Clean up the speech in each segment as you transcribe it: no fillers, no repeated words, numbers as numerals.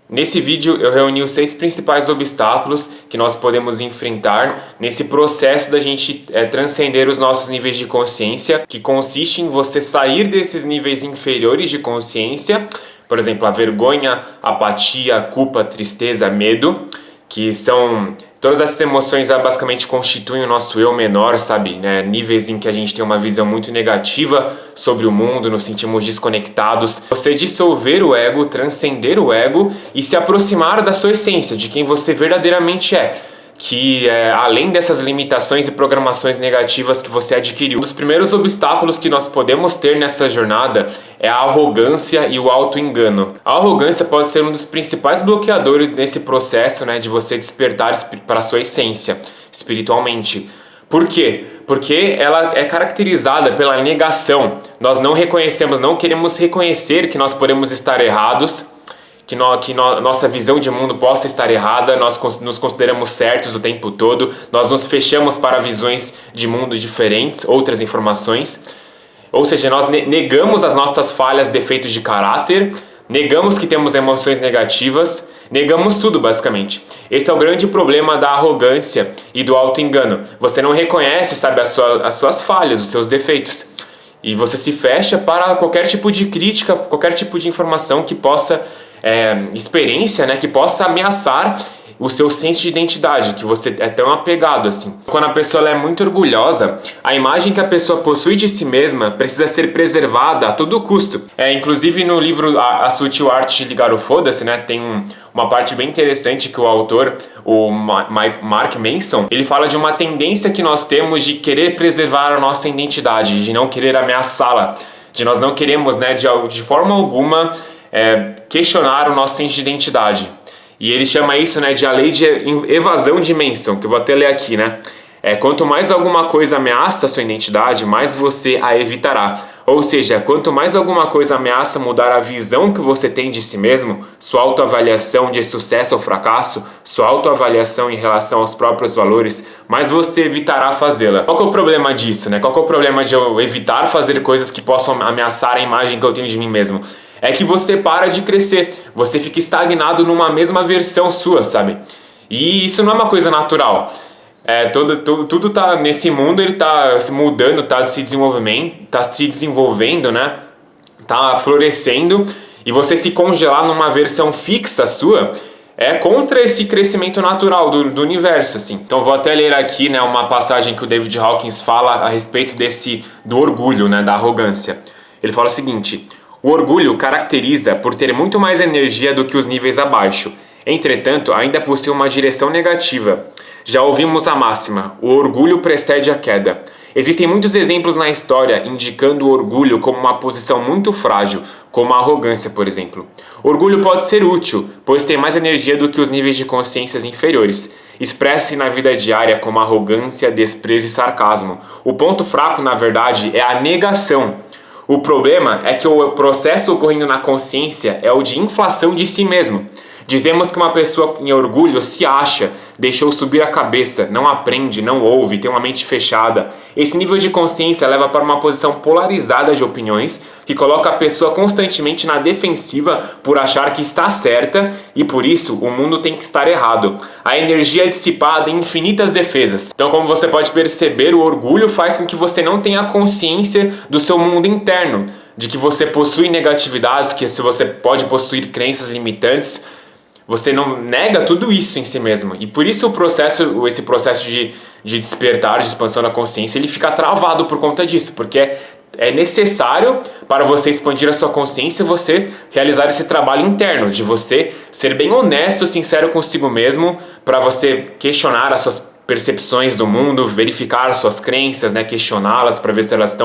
Nesse vídeo eu reuni os 6 principais obstáculos que nós podemos enfrentar nesse processo da gente transcender os nossos níveis de consciência, que consiste em você sair desses níveis inferiores de consciência, por exemplo, a vergonha, a apatia, a culpa, a tristeza, medo, que são... Todas essas emoções basicamente constituem o nosso eu menor, sabe? Né? Níveis em que a gente tem uma visão muito negativa sobre o mundo, nos sentimos desconectados. Você dissolver o ego, transcender o ego e se aproximar da sua essência, de quem você verdadeiramente é. Que além dessas limitações e programações negativas que você adquiriu. Um dos primeiros obstáculos que nós podemos ter nessa jornada é a arrogância e o auto-engano. A arrogância pode ser um dos principais bloqueadores nesse processo, né, de você despertar para a sua essência espiritualmente. Por quê? Porque ela é caracterizada pela negação. Nós não reconhecemos, não queremos reconhecer que nós podemos estar errados, que nossa visão de mundo possa estar errada, nós nos consideramos certos o tempo todo, nós nos fechamos para visões de mundo diferentes, outras informações. Ou seja, nós negamos as nossas falhas, defeitos de caráter, negamos que temos emoções negativas, negamos tudo basicamente. Esse é o grande problema da arrogância e do auto-engano. Você não reconhece, sabe, as suas falhas, os seus defeitos. E você se fecha para qualquer tipo de crítica, qualquer tipo de informação que possa... experiência, né, que possa ameaçar o seu senso de identidade, que você é tão apegado assim. Quando a pessoa ela é muito orgulhosa, a imagem que a pessoa possui de si mesma precisa ser preservada a todo custo. Inclusive no livro A Sutil Arte de Ligar o Foda-se, né, tem uma parte bem interessante que o autor, o Mark Manson, ele fala de uma tendência que nós temos de querer preservar a nossa identidade, de não querer ameaçá-la, de nós não queremos, né, de forma alguma questionar o nosso senso de identidade. E ele chama isso, né, de a lei de evasão de Manson, que eu vou até ler aqui, né? Quanto mais alguma coisa ameaça a sua identidade, mais você a evitará. Ou seja, quanto mais alguma coisa ameaça mudar a visão que você tem de si mesmo, sua autoavaliação de sucesso ou fracasso, sua autoavaliação em relação aos próprios valores, mais você evitará fazê-la. Qual que é o problema disso, né? Qual que é o problema de eu evitar fazer coisas que possam ameaçar a imagem que eu tenho de mim mesmo? É que você para de crescer, você fica estagnado numa mesma versão sua, sabe? E isso não é uma coisa natural. Tudo tá nesse mundo, ele tá se mudando, tá se desenvolvendo, né? Tá florescendo, e você se congelar numa versão fixa sua é contra esse crescimento natural do universo, assim. Então vou até ler aqui, né, uma passagem que o David Hawkins fala a respeito do orgulho, né, da arrogância. Ele fala o seguinte: o orgulho caracteriza por ter muito mais energia do que os níveis abaixo. Entretanto, ainda possui uma direção negativa. Já ouvimos a máxima: o orgulho precede a queda. Existem muitos exemplos na história indicando o orgulho como uma posição muito frágil, como a arrogância, por exemplo. Orgulho pode ser útil, pois tem mais energia do que os níveis de consciências inferiores. Expressa-se na vida diária como arrogância, desprezo e sarcasmo. O ponto fraco, na verdade, é a negação. O problema é que o processo ocorrendo na consciência é o de inflação de si mesmo. Dizemos que uma pessoa em orgulho se acha, deixou subir a cabeça, não aprende, não ouve, tem uma mente fechada. Esse nível de consciência leva para uma posição polarizada de opiniões, que coloca a pessoa constantemente na defensiva por achar que está certa e por isso o mundo tem que estar errado. A energia é dissipada em infinitas defesas. Então, como você pode perceber, o orgulho faz com que você não tenha consciência do seu mundo interno, de que você possui negatividades, que se você pode possuir crenças limitantes. Você não nega tudo isso em si mesmo. E por isso esse processo de despertar, de expansão da consciência, ele fica travado por conta disso. Porque é necessário para você expandir a sua consciência, você realizar esse trabalho interno, de você ser bem honesto, sincero consigo mesmo, para você questionar as suas percepções do mundo, verificar as suas crenças, né, questioná-las para ver se elas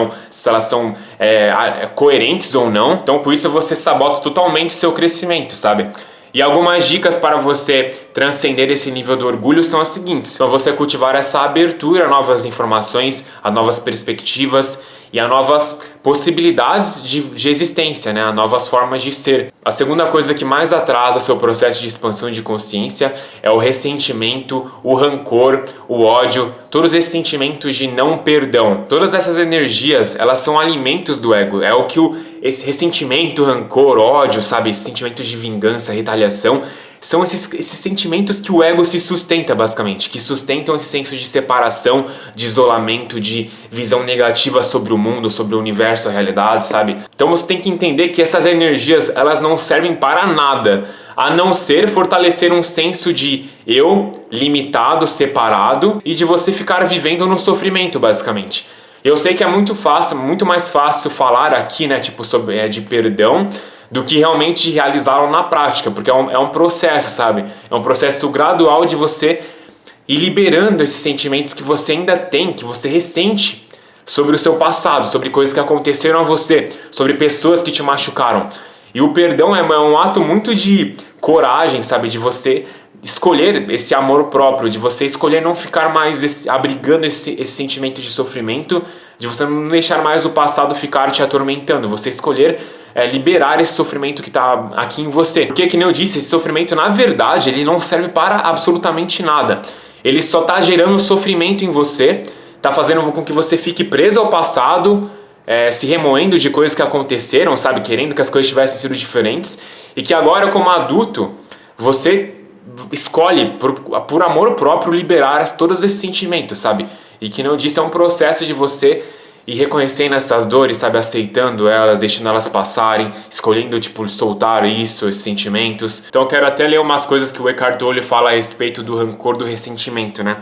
são coerentes ou não. Então, com isso, você sabota totalmente o seu crescimento, sabe? E algumas dicas para você transcender esse nível do orgulho são as seguintes. Então, você cultivar essa abertura a novas informações, a novas perspectivas e a novas possibilidades de existência, né? A novas formas de ser. A segunda coisa que mais atrasa o seu processo de expansão de consciência é o ressentimento, o rancor, o ódio, todos esses sentimentos de não perdão. Todas essas energias, elas são alimentos do ego. É o que esse ressentimento, rancor, ódio, sabe? Esses sentimentos de vingança, retaliação, são esses sentimentos que o ego se sustenta, basicamente, que sustentam esse senso de separação, de isolamento, de visão negativa sobre o mundo, sobre o universo, a realidade, sabe? Então você tem que entender que essas energias, elas não servem para nada, a não ser fortalecer um senso de eu limitado, separado, e de você ficar vivendo no sofrimento, basicamente. Eu sei que é muito fácil, muito mais fácil falar aqui, né, tipo, sobre, de perdão, do que realmente realizá-lo na prática, porque é um processo, sabe? É um processo gradual de você ir liberando esses sentimentos que você ainda tem, que você ressente sobre o seu passado, sobre coisas que aconteceram a você, sobre pessoas que te machucaram. E o perdão é um ato muito de coragem, sabe? De você escolher esse amor próprio, de você escolher não ficar mais abrigando esse sentimento de sofrimento, de você não deixar mais o passado ficar te atormentando, você escolher liberar esse sofrimento que está aqui em você. Porque, que nem eu disse, esse sofrimento, na verdade, ele não serve para absolutamente nada. Ele só está gerando sofrimento em você, está fazendo com que você fique preso ao passado, se remoendo de coisas que aconteceram, sabe? Querendo que as coisas tivessem sido diferentes. E que agora, como adulto, você escolhe, por amor próprio, liberar todos esses sentimentos, sabe? E que não disse, é um processo de você ir reconhecendo essas dores, sabe? Aceitando elas, deixando elas passarem, escolhendo, tipo, soltar isso, esses sentimentos. Então eu quero até ler umas coisas que o Eckhart Tolle fala a respeito do rancor, do ressentimento, né?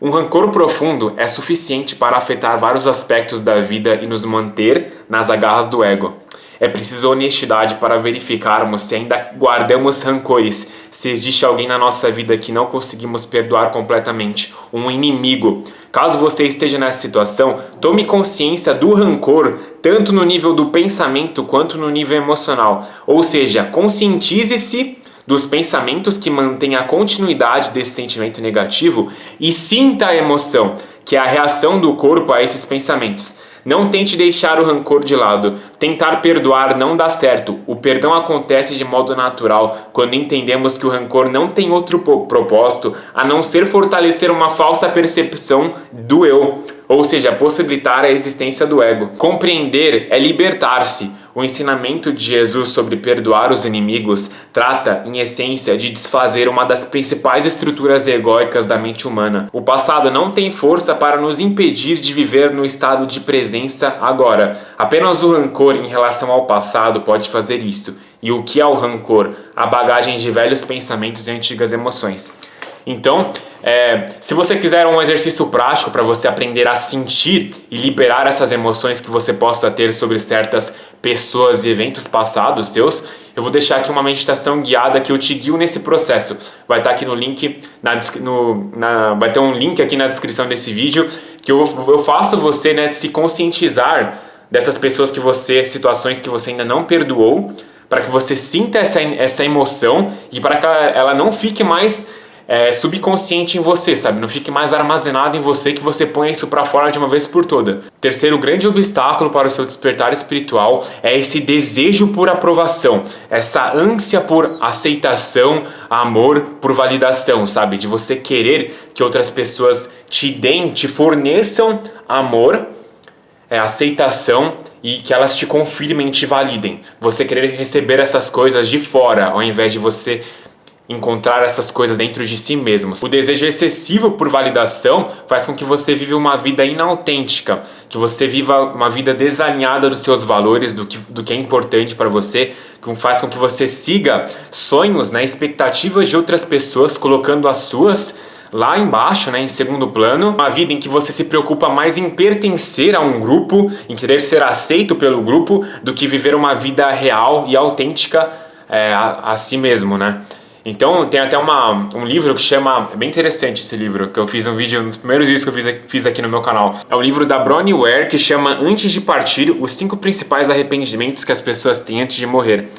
Um rancor profundo é suficiente para afetar vários aspectos da vida e nos manter nas agarras do ego. É preciso honestidade para verificarmos se ainda guardamos rancores, se existe alguém na nossa vida que não conseguimos perdoar completamente, um inimigo. Caso você esteja nessa situação, tome consciência do rancor, tanto no nível do pensamento quanto no nível emocional. Ou seja, conscientize-se dos pensamentos que mantêm a continuidade desse sentimento negativo e sinta a emoção, que é a reação do corpo a esses pensamentos. Não tente deixar o rancor de lado. Tentar perdoar não dá certo. O perdão acontece de modo natural quando entendemos que o rancor não tem outro propósito a não ser fortalecer uma falsa percepção do eu, ou seja, possibilitar a existência do ego. Compreender é libertar-se. O ensinamento de Jesus sobre perdoar os inimigos trata, em essência, de desfazer uma das principais estruturas egóicas da mente humana. O passado não tem força para nos impedir de viver no estado de presença agora. Apenas o rancor em relação ao passado pode fazer isso. E o que é o rancor? A bagagem de velhos pensamentos e antigas emoções. Então, se você quiser um exercício prático para você aprender a sentir e liberar essas emoções que você possa ter sobre certas pessoas e eventos passados seus, eu vou deixar aqui uma meditação guiada que eu te guio nesse processo. Vai estar aqui no link, vai ter um link aqui na descrição desse vídeo que eu faço você, né, se conscientizar dessas pessoas situações que você ainda não perdoou, para que você sinta essa emoção e para que ela não fique mais subconsciente em você, sabe? Não fique mais armazenado em você, que você ponha isso para fora de uma vez por toda. Terceiro grande obstáculo para o seu despertar espiritual é esse desejo por aprovação, essa ânsia por aceitação, amor, por validação, sabe? De você querer que outras pessoas te forneçam amor, aceitação e que elas te confirmem, te validem. Você querer receber essas coisas de fora, ao invés de você encontrar essas coisas dentro de si mesmo. O desejo excessivo por validação faz com que você viva uma vida inautêntica, que você viva uma vida desalinhada dos seus valores, do que é importante para você, que faz com que você siga sonhos, né, expectativas de outras pessoas, colocando as suas lá embaixo, né, em segundo plano. Uma vida em que você se preocupa mais em pertencer a um grupo, em querer ser aceito pelo grupo, do que viver uma vida real e autêntica a si mesmo, né? Então tem até um livro que chama, é bem interessante esse livro, que eu fiz um vídeo, um dos primeiros vídeos que eu fiz aqui no meu canal. É um livro da Bronnie Ware que chama Antes de Partir, os 5 principais arrependimentos que as pessoas têm antes de morrer.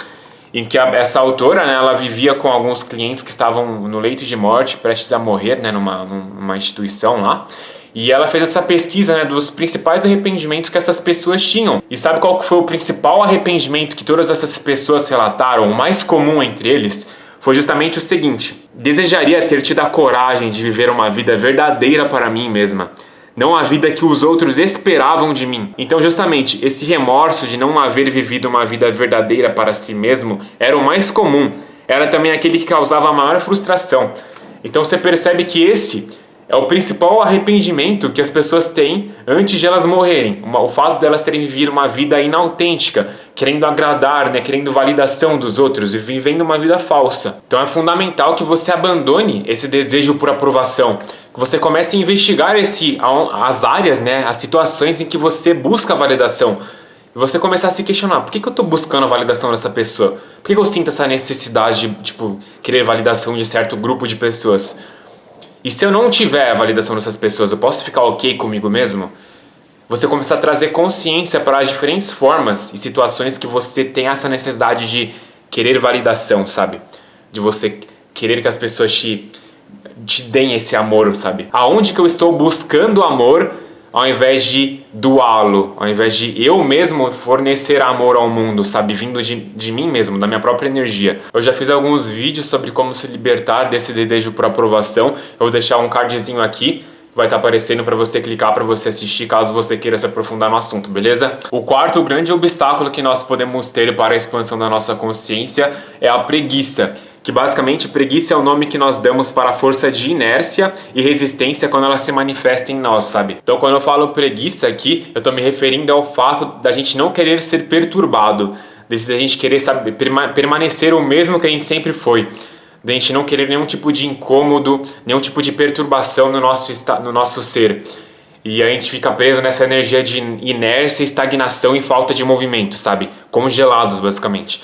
Em que essa autora, né, ela vivia com alguns clientes que estavam no leito de morte, prestes a morrer, né, numa instituição lá. E ela fez essa pesquisa, né, dos principais arrependimentos que essas pessoas tinham. E sabe qual que foi o principal arrependimento que todas essas pessoas relataram, o mais comum entre eles? Foi justamente o seguinte: desejaria ter tido a coragem de viver uma vida verdadeira para mim mesma. não a vida que os outros esperavam de mim. Então, justamente, esse remorso de não haver vivido uma vida verdadeira para si mesmo era o mais comum. Era também aquele que causava a maior frustração. Então, você percebe que esse é o principal arrependimento que as pessoas têm antes de elas morrerem. O fato de elas terem vivido uma vida inautêntica, querendo agradar, né, querendo validação dos outros e vivendo uma vida falsa. Então é fundamental que você abandone esse desejo por aprovação, que você comece a investigar as áreas, né, as situações em que você busca validação. E você começar a se questionar, por que eu estou buscando a validação dessa pessoa? Por que eu sinto essa necessidade de, querer validação de certo grupo de pessoas? E se eu não tiver a validação dessas pessoas, eu posso ficar ok comigo mesmo? Você começar a trazer consciência para as diferentes formas e situações que você tem essa necessidade de querer validação, sabe? De você querer que as pessoas te deem esse amor, sabe? Aonde que eu estou buscando amor ao invés de doá-lo, ao invés de eu mesmo fornecer amor ao mundo, sabe? Vindo de mim mesmo, da minha própria energia. Eu já fiz alguns vídeos sobre como se libertar desse desejo por aprovação. Eu vou deixar um cardzinho aqui, vai estar aparecendo para você clicar, para você assistir, caso você queira se aprofundar no assunto, beleza? O quarto grande obstáculo que nós podemos ter para a expansão da nossa consciência é a preguiça. Que basicamente preguiça é o nome que nós damos para a força de inércia e resistência quando ela se manifesta em nós, sabe? Então quando eu falo preguiça aqui, eu estou me referindo ao fato da gente não querer ser perturbado, da gente querer, sabe, permanecer o mesmo que a gente sempre foi, da gente não querer nenhum tipo de incômodo, nenhum tipo de perturbação no nosso ser. E a gente fica preso nessa energia de inércia, estagnação e falta de movimento, sabe? Congelados, basicamente.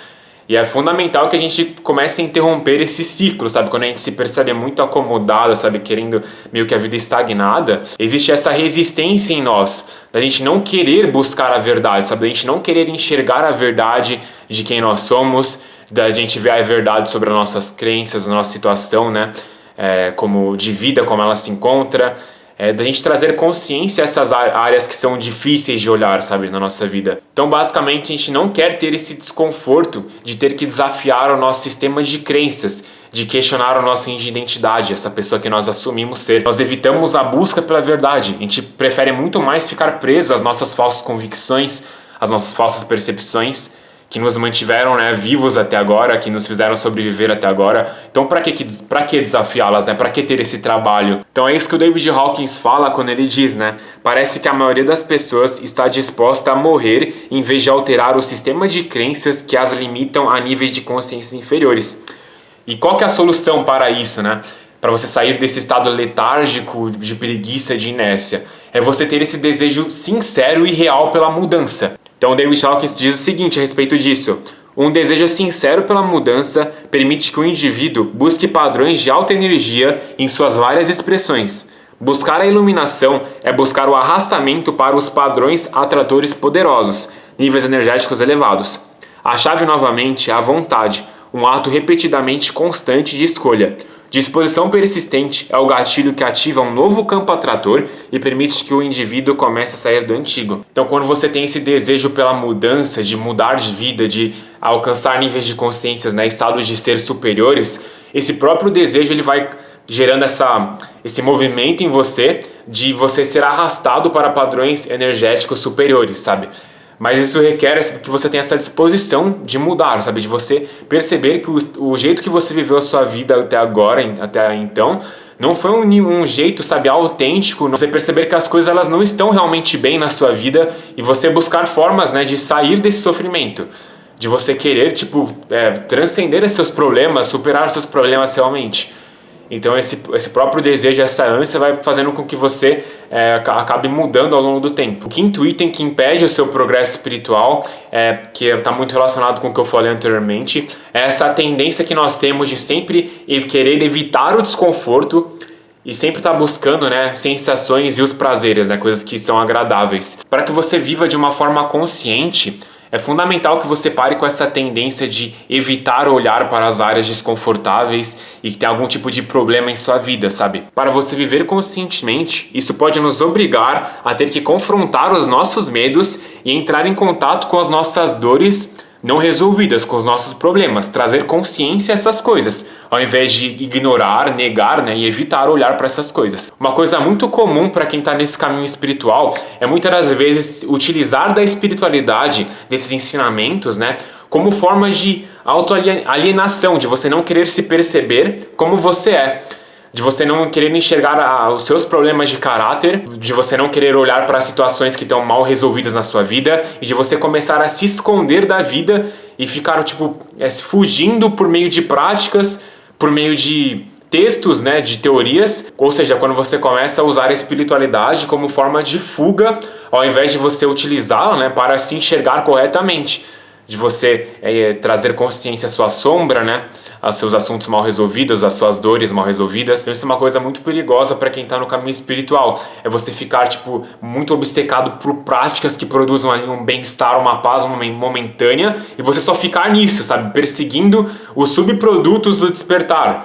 E é fundamental que a gente comece a interromper esse ciclo, sabe? Quando a gente se percebe muito acomodado, sabe? Querendo meio que a vida estagnada, existe essa resistência em nós, da gente não querer buscar a verdade, sabe? Da gente não querer enxergar a verdade de quem nós somos, da gente ver a verdade sobre as nossas crenças, a nossa situação, né? Como de vida, como ela se encontra. Da gente trazer consciência a essas áreas que são difíceis de olhar, sabe, na nossa vida. Então, basicamente, a gente não quer ter esse desconforto de ter que desafiar o nosso sistema de crenças, de questionar a nossa identidade, essa pessoa que nós assumimos ser. Nós evitamos a busca pela verdade. A gente prefere muito mais ficar preso às nossas falsas convicções, às nossas falsas percepções, que nos mantiveram, né, vivos até agora, que nos fizeram sobreviver até agora. Então, para que desafiá-las, né? Para que ter esse trabalho? Então, é isso que o David Hawkins fala quando ele diz, né? Parece que a maioria das pessoas está disposta a morrer em vez de alterar o sistema de crenças que as limitam a níveis de consciência inferiores. E qual que é a solução para isso, né? Para você sair desse estado letárgico de preguiça, de inércia? É você ter esse desejo sincero e real pela mudança. Então, David Hawkins diz o seguinte a respeito disso: um desejo sincero pela mudança permite que o indivíduo busque padrões de alta energia em suas várias expressões. Buscar a iluminação é buscar o arrastamento para os padrões atratores poderosos, níveis energéticos elevados. A chave novamente é a vontade, um ato repetidamente constante de escolha. Disposição persistente é o gatilho que ativa um novo campo atrator e permite que o indivíduo comece a sair do antigo. Então, quando você tem esse desejo pela mudança, de mudar de vida, de alcançar níveis de consciência, né, estados de ser superiores, esse próprio desejo ele vai gerando esse movimento em você de você ser arrastado para padrões energéticos superiores, sabe? Mas isso requer que você tenha essa disposição de mudar, sabe? De você perceber que o jeito que você viveu a sua vida até agora, até então, não foi um jeito, sabe, autêntico. Você perceber que as coisas elas não estão realmente bem na sua vida e você buscar formas, né, de sair desse sofrimento. De você querer, transcender esses seus problemas, superar os seus problemas realmente. Então esse próprio desejo, essa ânsia vai fazendo com que você acabe mudando ao longo do tempo. O quinto item que impede o seu progresso espiritual, que está muito relacionado com o que eu falei anteriormente, é essa tendência que nós temos de sempre querer evitar o desconforto e sempre estar buscando, né, sensações e os prazeres, né, coisas que são agradáveis. Para que você viva de uma forma consciente, é fundamental que você pare com essa tendência de evitar olhar para as áreas desconfortáveis e que tem algum tipo de problema em sua vida, sabe? Para você viver conscientemente, isso pode nos obrigar a ter que confrontar os nossos medos e entrar em contato com as nossas dores não resolvidas, com os nossos problemas, trazer consciência a essas coisas, ao invés de ignorar, negar, né, e evitar olhar para essas coisas. Uma coisa muito comum para quem está nesse caminho espiritual é muitas das vezes utilizar da espiritualidade, desses ensinamentos, né, como formas de autoalienação, de você não querer se perceber como você é, de você não querer enxergar os seus problemas de caráter, de você não querer olhar para situações que estão mal resolvidas na sua vida e de você começar a se esconder da vida e ficar fugindo por meio de práticas, por meio de textos, né, de teorias, ou seja, quando você começa a usar a espiritualidade como forma de fuga, ao invés de você utilizá-la, né, para se enxergar corretamente, de você trazer consciência à sua sombra, né, aos seus assuntos mal resolvidos, às suas dores mal resolvidas. Então isso é uma coisa muito perigosa para quem está no caminho espiritual. É você ficar muito obcecado por práticas que produzam ali um bem-estar, uma paz momentânea, e você só ficar nisso, sabe, perseguindo os subprodutos do despertar,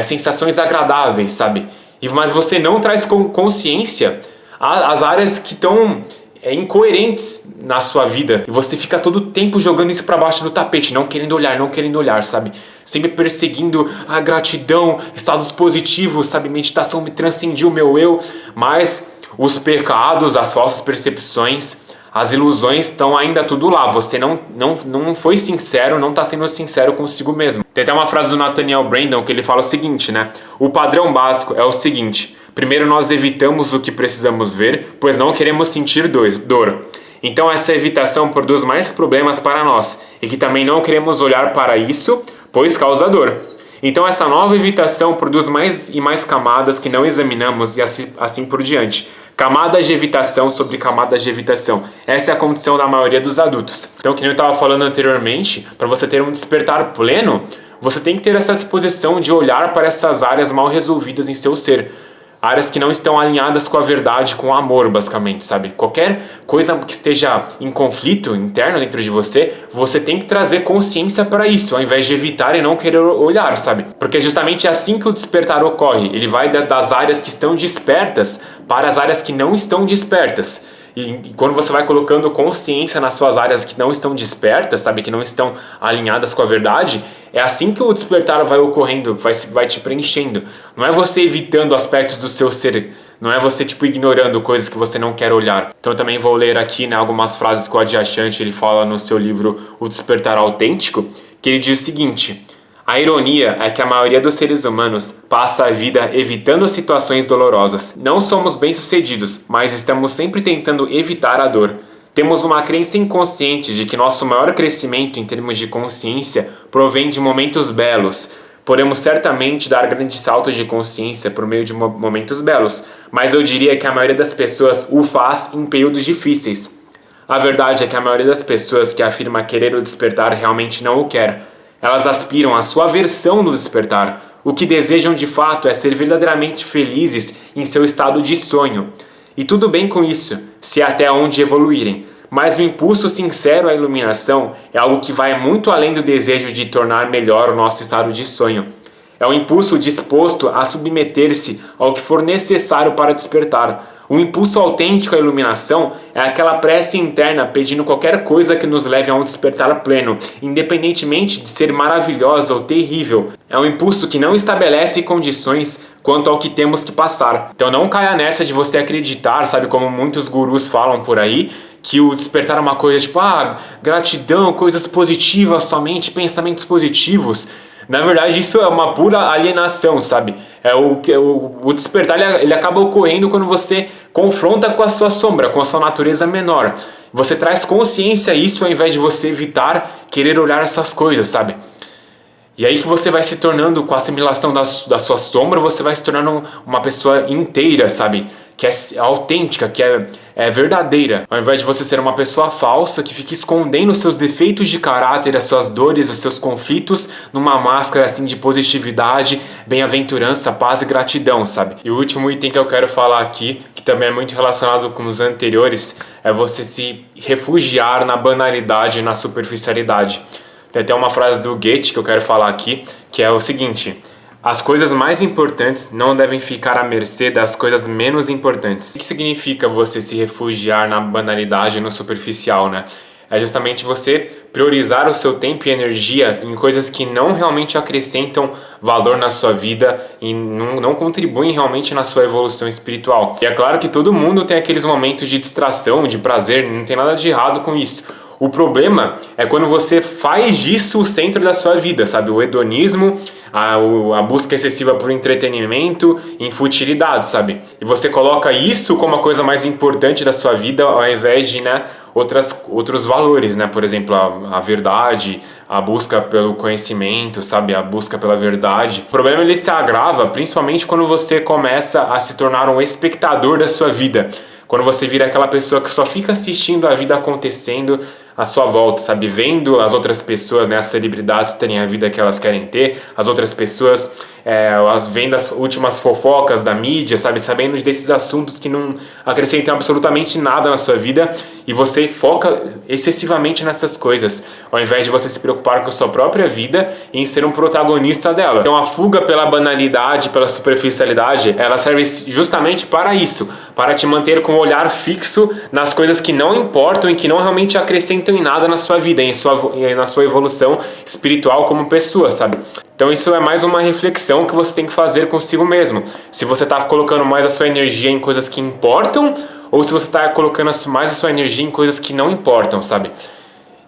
sensações agradáveis, sabe. Mas você não traz consciência às áreas que estão incoerentes na sua vida, e você fica todo o tempo jogando isso pra baixo do tapete, não querendo olhar, sabe? Sempre perseguindo a gratidão, estados positivos, sabe? Meditação me transcendiu o meu eu, mas os pecados, as falsas percepções, as ilusões estão ainda tudo lá. Você não foi sincero, não está sendo sincero consigo mesmo. Tem até uma frase do Nathaniel Brandon que ele fala o seguinte, né? O padrão básico é o seguinte: primeiro nós evitamos o que precisamos ver, pois não queremos sentir dor. Então essa evitação produz mais problemas para nós, e que também não queremos olhar para isso, pois causa dor. Então essa nova evitação produz mais e mais camadas que não examinamos, e assim por diante. Camadas de evitação sobre camadas de evitação. Essa é a condição da maioria dos adultos. Então, como eu estava falando anteriormente, para você ter um despertar pleno, você tem que ter essa disposição de olhar para essas áreas mal resolvidas em seu ser. Áreas que não estão alinhadas com a verdade, com o amor, basicamente, sabe? Qualquer coisa que esteja em conflito interno dentro de você, você tem que trazer consciência para isso, ao invés de evitar e não querer olhar, sabe? Porque é justamente assim que o despertar ocorre. Ele vai das áreas que estão despertas para as áreas que não estão despertas. E quando você vai colocando consciência nas suas áreas que não estão despertas, sabe, que não estão alinhadas com a verdade, é assim que o despertar vai ocorrendo, vai te preenchendo. Não é você evitando aspectos do seu ser, não é você ignorando coisas que você não quer olhar. Então eu também vou ler aqui, né, algumas frases que o Adyashanti ele fala no seu livro O Despertar Autêntico, que ele diz o seguinte: a ironia é que a maioria dos seres humanos passa a vida evitando situações dolorosas. Não somos bem-sucedidos, mas estamos sempre tentando evitar a dor. Temos uma crença inconsciente de que nosso maior crescimento em termos de consciência provém de momentos belos. Podemos certamente dar grandes saltos de consciência por meio de momentos belos, mas eu diria que a maioria das pessoas o faz em períodos difíceis. A verdade é que a maioria das pessoas que afirma querer o despertar realmente não o quer. Elas aspiram à sua versão do despertar. O que desejam de fato é ser verdadeiramente felizes em seu estado de sonho. E tudo bem com isso, se é até onde evoluírem. Mas o impulso sincero à iluminação é algo que vai muito além do desejo de tornar melhor o nosso estado de sonho. É um impulso disposto a submeter-se ao que for necessário para despertar. O impulso autêntico à iluminação é aquela prece interna pedindo qualquer coisa que nos leve a um despertar pleno, independentemente de ser maravilhosa ou terrível. É um impulso que não estabelece condições quanto ao que temos que passar. Então não caia nessa de você acreditar, sabe, como muitos gurus falam por aí, que o despertar é uma coisa gratidão, coisas positivas somente, pensamentos positivos. Na verdade, isso é uma pura alienação, sabe? O despertar ele acaba ocorrendo quando você confronta com a sua sombra, com a sua natureza menor. Você traz consciência a isso ao invés de você evitar querer olhar essas coisas, sabe? E aí que você vai se tornando, com a assimilação da sua sombra, você vai se tornando uma pessoa inteira, sabe? Que é autêntica, que é verdadeira. Ao invés de você ser uma pessoa falsa, que fica escondendo os seus defeitos de caráter, as suas dores, os seus conflitos, numa máscara assim de positividade, bem-aventurança, paz e gratidão, sabe? E o último item que eu quero falar aqui, que também é muito relacionado com os anteriores, é você se refugiar na banalidade e na superficialidade. Tem até uma frase do Goethe que eu quero falar aqui, que é o seguinte: as coisas mais importantes não devem ficar à mercê das coisas menos importantes. O que significa você se refugiar na banalidade e no superficial, né? É justamente você priorizar o seu tempo e energia em coisas que não realmente acrescentam valor na sua vida e não contribuem realmente na sua evolução espiritual. E é claro que todo mundo tem aqueles momentos de distração, de prazer, não tem nada de errado com isso. O problema é quando você faz disso o centro da sua vida, sabe? O hedonismo, a busca excessiva por entretenimento, em futilidade, sabe? E você coloca isso como a coisa mais importante da sua vida ao invés de, né, outros valores, né? Por exemplo, a verdade, a busca pelo conhecimento, sabe? A busca pela verdade. O problema ele se agrava principalmente quando você começa a se tornar um espectador da sua vida. Quando você vira aquela pessoa que só fica assistindo a vida acontecendo à sua volta, sabe? Vendo as outras pessoas, né? As celebridades terem a vida que elas querem ter, as outras pessoas vendo as últimas fofocas da mídia, sabe? Sabendo desses assuntos que não acrescentam absolutamente nada na sua vida e você foca excessivamente nessas coisas, ao invés de você se preocupar com a sua própria vida e em ser um protagonista dela. Então a fuga pela banalidade, pela superficialidade, ela serve justamente para isso, para te manter com o olhar fixo nas coisas que não importam e que não realmente acrescentam em nada na sua vida, na sua evolução espiritual como pessoa, sabe? Então isso é mais uma reflexão que você tem que fazer consigo mesmo. Se você está colocando mais a sua energia em coisas que importam ou se você está colocando mais a sua energia em coisas que não importam, sabe?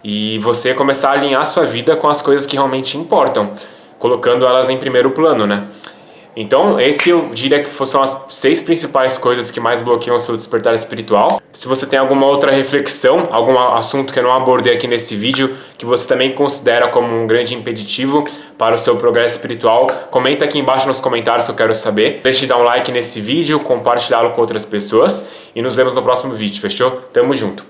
E você começar a alinhar a sua vida com as coisas que realmente importam, colocando elas em primeiro plano, né? Então, esse eu diria que são as 6 principais coisas que mais bloqueiam o seu despertar espiritual. Se você tem alguma outra reflexão, algum assunto que eu não abordei aqui nesse vídeo, que você também considera como um grande impeditivo para o seu progresso espiritual, comenta aqui embaixo nos comentários que eu quero saber. Deixe de dar um like nesse vídeo, compartilhá-lo com outras pessoas e nos vemos no próximo vídeo, fechou? Tamo junto!